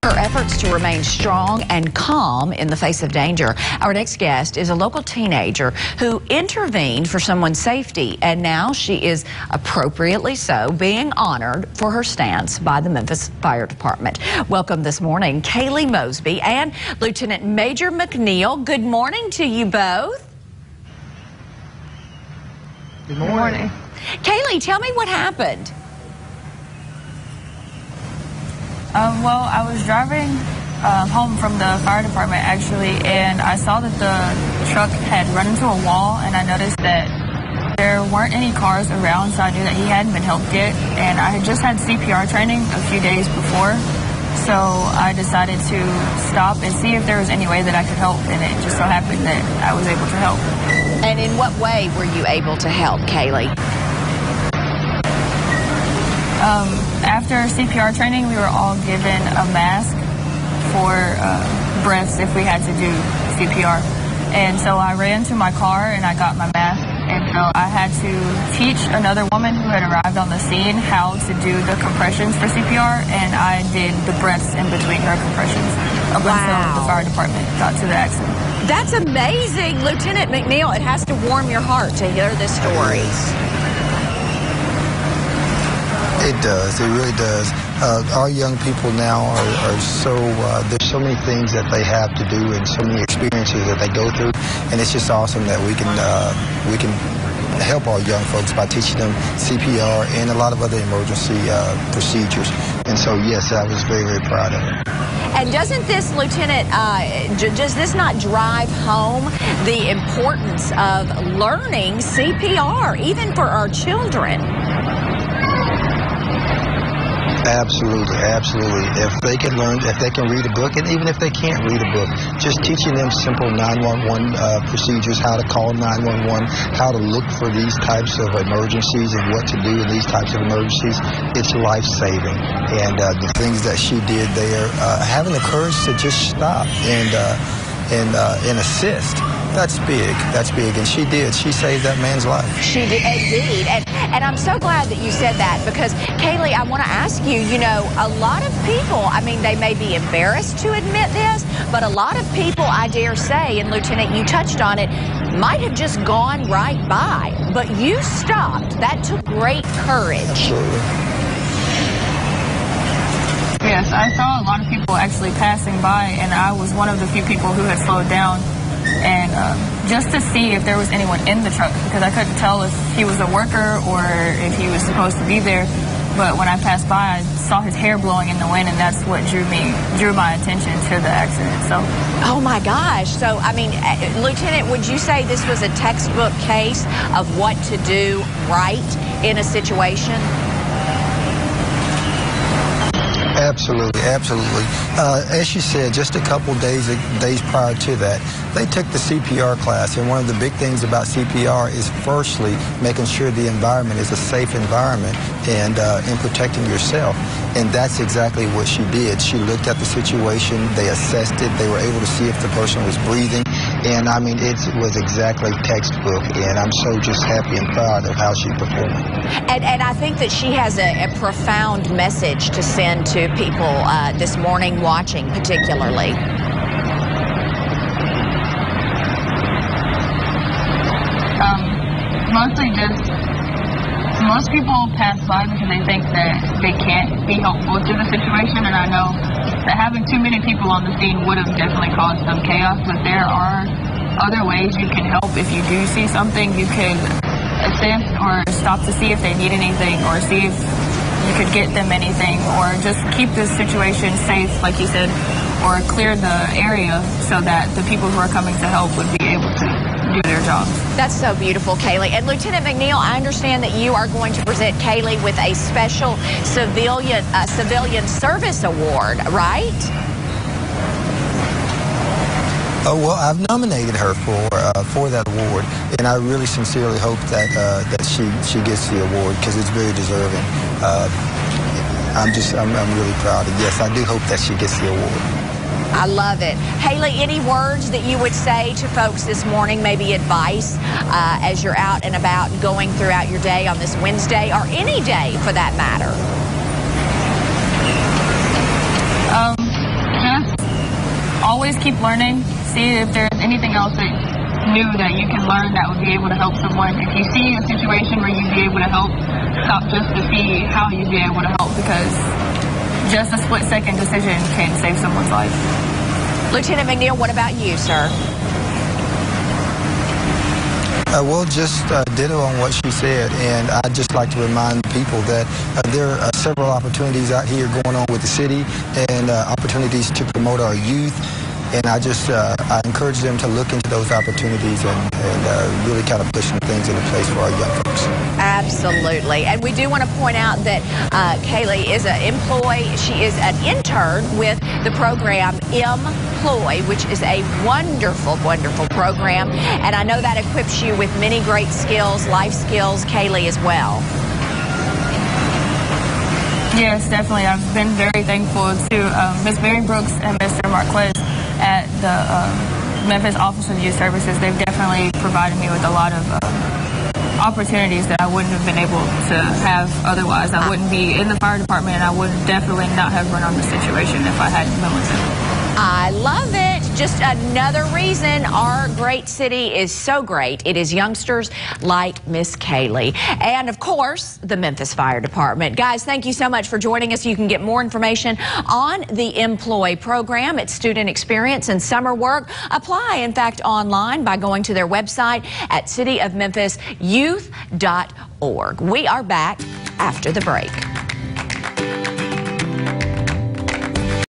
her efforts to remain strong and calm in the face of danger. Our next guest is a local teenager who intervened for someone's safety, and now she is appropriately so being honored for her stance by the Memphis Fire Department. Welcome this morning, Kaylee Mosby and Lieutenant Major McNeil. Good morning to you both. Good morning. Kaylee, tell me what happened. Well, I was driving home from the fire department, actually, and I saw that the truck had run into a wall, and I noticed that there weren't any cars around, so I knew that he hadn't been helped yet. And I had just had CPR training a few days before, so I decided to stop and see if there was any way that I could help, and it just so happened that I was able to help. And in what way were you able to help, Kaylee? After CPR training, we were all given a mask for breaths if we had to do CPR. And so I ran to my car and I got my mask. And so I had to teach another woman who had arrived on the scene how to do the compressions for CPR, and I did the breaths in between her compressions up until the fire department got to the accident. That's amazing, Lieutenant McNeil. It has to warm your heart to hear this story. It does. It really does. Our young people now are so, there's so many things that they have to do and so many experiences that they go through. And it's just awesome that we can help our young folks by teaching them CPR and a lot of other emergency procedures. And so, yes, I was very, very proud of it. And doesn't this, Lieutenant, does this not drive home the importance of learning CPR, even for our children? Absolutely, absolutely. If they can learn, if they can read a book, and even if they can't read a book, just teaching them simple 911 procedures, how to call 911, how to look for these types of emergencies and what to do in these types of emergencies, it's life-saving. And the things that she did there, having the courage to just stop and assist. That's big. That's big. And she did. She saved that man's life. She did, indeed. And I'm so glad that you said that, because, Kaylee, I want to ask you, you know, a lot of people, I mean, they may be embarrassed to admit this, but a lot of people, I dare say, and Lieutenant, you touched on it, might have just gone right by. But you stopped. That took great courage. Absolutely. Yes, I saw a lot of people actually passing by, and I was one of the few people who had slowed down. And just to see if there was anyone in the truck, because I couldn't tell if he was a worker or if he was supposed to be there. But when I passed by, I saw his hair blowing in the wind, and that's what drew my attention to the accident. So, oh my gosh! So, I mean, Lieutenant, would you say this was a textbook case of what to do right in a situation? Absolutely, absolutely. As you said, just a couple days prior to that, they took the CPR class, and one of the big things about CPR is firstly making sure the environment is a safe environment and in protecting yourself. And that's exactly what she did. She looked at the situation, they assessed it, they were able to see if the person was breathing, and I mean, it was exactly textbook, and I'm so just happy and proud of how she performed. And I think that she has a profound message to send to people this morning watching, particularly. Mostly just, most people pass by because they think that they can't be helpful to the situation, and I know that having too many people on the scene would have definitely caused some chaos, but there are other ways you can help. If you do see something, you can assist or stop to see if they need anything, or see if you could get them anything, or just keep the situation safe, like you said, or clear the area so that the people who are coming to help would be able to do their jobs. That's so beautiful, Kaylee. And Lieutenant McNeil, I understand that you are going to present Kaylee with a special civilian service award, right? Well, I've nominated her for that award, and I really sincerely hope that that she gets the award, because it's very deserving. I'm really proud, and yes, I do hope that she gets the award. I love it. Haley, any words that you would say to folks this morning, maybe advice as you're out and about going throughout your day on this Wednesday, or any day for that matter? always keep learning. See if there's anything else that new that you can learn that would be able to help someone. If you see a situation where you'd be able to help, stop just to see how you'd be able to help, because just a split-second decision can save someone's life. Lieutenant McNeil, what about you, sir? Well, just ditto on what she said, and I'd just like to remind people that there are several opportunities out here going on with the city, and opportunities to promote our youth. And I encourage them to look into those opportunities and really kind of push some things into place for our young folks. Absolutely. And we do want to point out that Kaylee is an MPLOY. She is an intern with the program MPLOY, which is a wonderful, wonderful program. And I know that equips you with many great skills, life skills, Kaylee, as well. Yes, definitely. I've been very thankful to Ms. Barry Brooks and Mr. Marquez at the Memphis Office of Youth Services. They've definitely provided me with a lot of opportunities that I wouldn't have been able to have otherwise. I wouldn't be in the fire department, and I would definitely not have run on the situation if I hadn't been with them. I love it. Just another reason our great city is so great. It is youngsters like Miss Kaylee. And, of course, the Memphis Fire Department. Guys, thank you so much for joining us. You can get more information on the MPLOY program. It's student experience and summer work. Apply, in fact, online by going to their website at cityofmemphisyouth.org. We are back after the break.